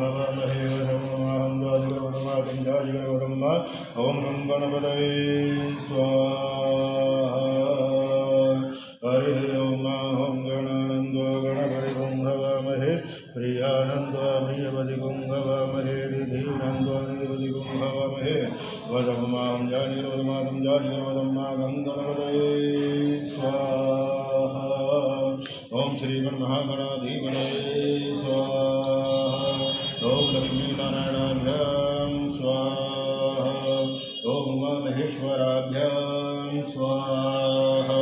भवामहे वशमहं द्वादिगर्वमातं जाजिगर्वदम् ॐ गं गणपतये स्वाहा हरिः ॐ गणानन्दो गणपतिगुं भवामहे प्रियानन्दो प्रियपतिगुं भवामहे निधिनन्दो निधिपतिगुं भवामहे वशमहं जाजिगर्वदमातं जाजिगर्वदम् गं गणपतये स्वाहा ओम श्री गणमहागणाधिपतये स्वाहा ओम लक्ष्मीनारायणाभ्यां स्वाहा ओम उमामहेश्वराभ्यां स्वाहा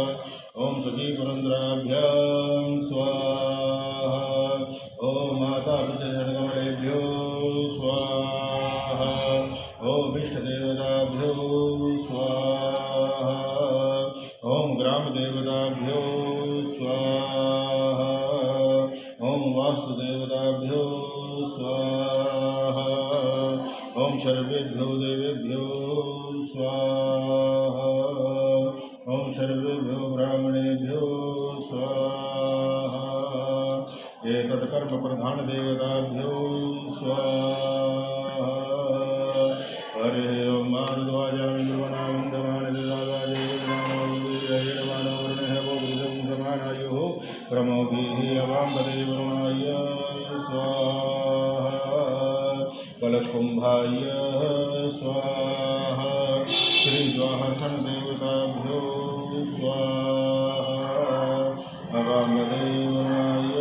ओम सचीपुरन्द्राभ्यां स्वाहा ओम माता जनकमलेभ्यो स्वाहा ओम इष्टदेवताभ्यो स्वाहा ओम ग्रामदेवताभ्यो स्वाहा ओम वास्तुदेवताभ्यो स्वाहा ओम सर्वेभ्यो देवेभ्यो स्वाहा ओम सर्वेभ्यो ब्राह्मणेभ्यो स्वाहा एतत्कर्म प्रधान देवताभ्यो स्वाहा हरे ओम मारुद्वाजामि क्रमोभिः अवाम्बदे वरुणाय स्वाहा कलशकुम्भाय स्वाहा श्रीज्वाहर्षण देवताभ्यो स्वाहा अवाम्बदे वरुणाय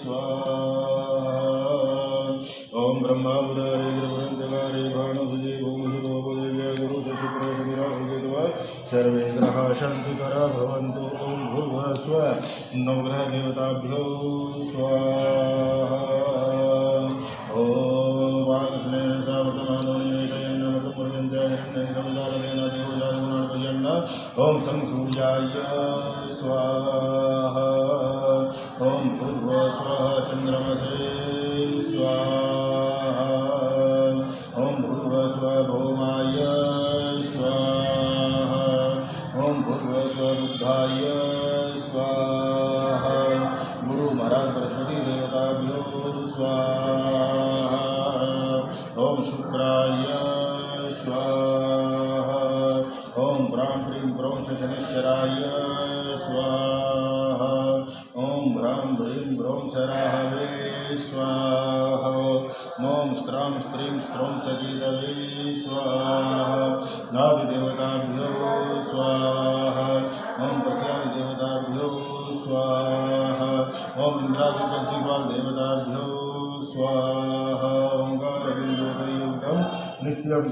स्वाहा ओम ब्रह्मा बुरारे भानुसुजे भूमिसुलोपदेव्य गुरुशुक्रशनिराहुकेतवा सर्वे ग्रहा शान्तिकरा भवन्तु ओम भूर्भुवः स्वः नवग्रह देवताभ्यो स्वाहा ओम वागस्नेन सावर्तमानो निवेशयन् नमकमुर्गञ्चाहिरण्यनिरवदारवेन देवजागुणार्पयन् ओम संसूर्याय स्वाहा ओम भूर्भुवः स्वः चन्द्रमसे स्वाहा ओम भूर्भुवः स्वः भौमाय स्वाहा ओम भूर्भुवः स्वः बुद्धाय स्वाहा गुरु महाराज बृहस्पति देवताभ्यो स्वाहा ओम शुक्राय स्वाहा ओम ब्रां प्रीं प्रों शनेश्वराय स्वाहा ओम ब्रां प्रीं प्रों शराहवे स्वाहा ओम स्त्रां स्त्रीं स्त्रों सजीतवे स्वाहा नादिदेवताभ्यो स्वाहा ओम प्रज्ञादेवताभ्यो स्वाहा ओम इंद्रादिपाल देवताभ्यो स्वाहा ओंकार नित्यम